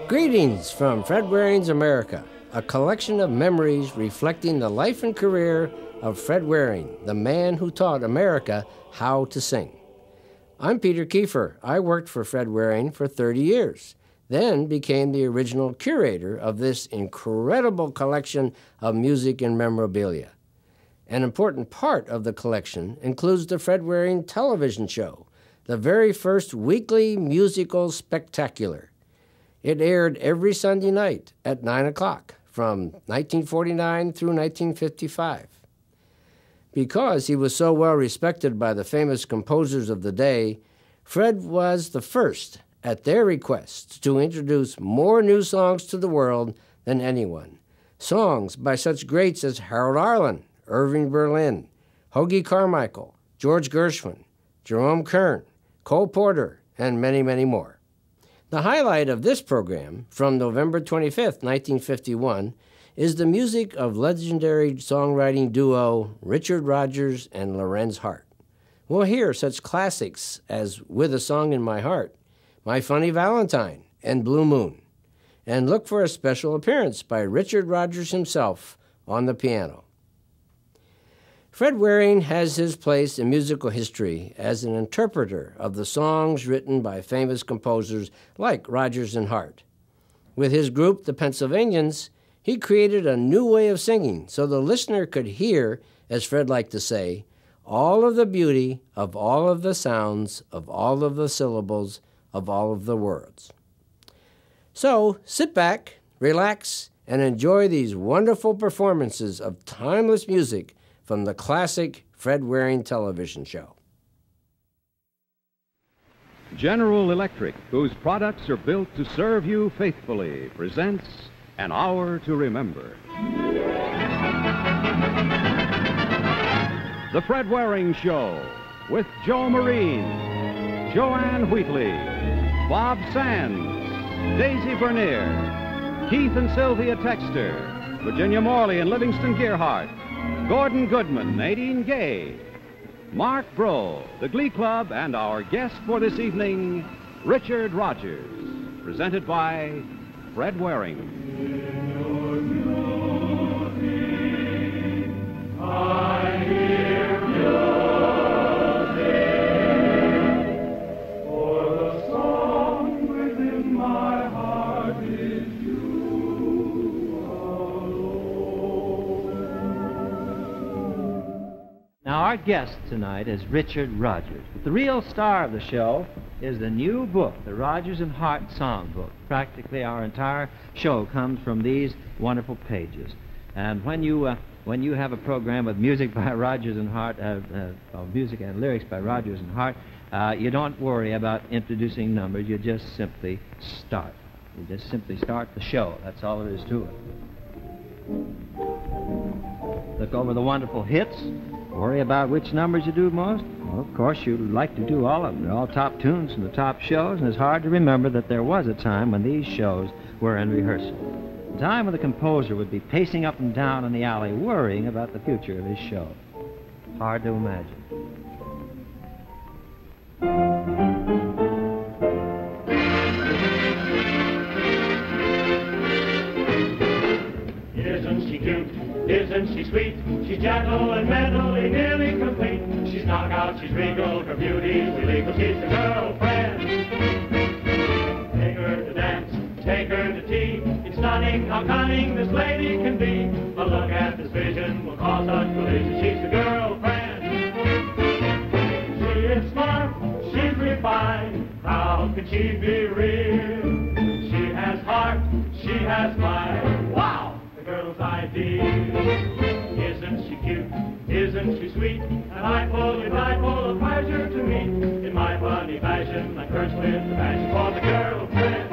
Greetings from Fred Waring's America, a collection of memories reflecting the life and career of Fred Waring, the man who taught America how to sing. I'm Peter Kiefer. I worked for Fred Waring for 30 years, then became the original curator of this incredible collection of music and memorabilia. An important part of the collection includes the Fred Waring television show, the very first weekly musical spectacular. It aired every Sunday night at 9 o'clock from 1949 through 1955. Because he was so well respected by the famous composers of the day, Fred was the first, at their request, to introduce more new songs to the world than anyone. Songs by such greats as Harold Arlen, Irving Berlin, Hoagy Carmichael, George Gershwin, Jerome Kern, Cole Porter, and many, many more. The highlight of this program, from November 25th, 1951, is the music of legendary songwriting duo Richard Rodgers and Lorenz Hart. We'll hear such classics as With a Song in My Heart, My Funny Valentine, and Blue Moon. And look for a special appearance by Richard Rodgers himself on the piano. Fred Waring has his place in musical history as an interpreter of the songs written by famous composers like Rodgers and Hart. With his group, the Pennsylvanians, he created a new way of singing so the listener could hear, as Fred liked to say, all of the beauty of all of the sounds, of all of the syllables, of all of the words. So sit back, relax, and enjoy these wonderful performances of timeless music from the classic Fred Waring television show. General Electric, whose products are built to serve you faithfully, presents An Hour to Remember. The Fred Waring Show with Joe Marine, Joanne Wheatley, Bob Sands, Daisy Bernier, Keith and Sylvia Texter, Virginia Morley and Livingston Gearhart, Gordon Goodman, Nadine Gay, Mark Bro, the Glee Club, and our guest for this evening, Richard Rodgers, presented by Fred Waring. I hear music, for the song within my heart is Now, our guest tonight is Richard Rodgers. But the real star of the show is the new book, the Rodgers and Hart Songbook. Practically our entire show comes from these wonderful pages. And when you have a program with music by Rodgers and Hart, music and lyrics by Rodgers and Hart, you don't worry about introducing numbers. You just simply start. You just simply start the show. That's all there is to it. Look over the wonderful hits. Worry about which numbers you do most? Well, of course, you'd like to do all of them. They're all top tunes from the top shows, and it's hard to remember that there was a time when these shows were in rehearsal. The time when the composer would be pacing up and down in the alley, worrying about the future of his show. Hard to imagine. Isn't she cute? Isn't she sweet? She's gentle and mentally nearly complete. She's knockout, she's regal, her beauty's illegal, she's the girlfriend. Take her to dance, take her to tea. It's stunning how cunning this lady can be. A look at this vision will cause such collision. She's the girlfriend. She is smart, she's refined. How can she be real? She has heart, she has mind. Wow! Girl's idea. Isn't she cute? Isn't she sweet? And I'm fully full of pleasure to meet. In my funny fashion, I curse with the passion for the girlfriend.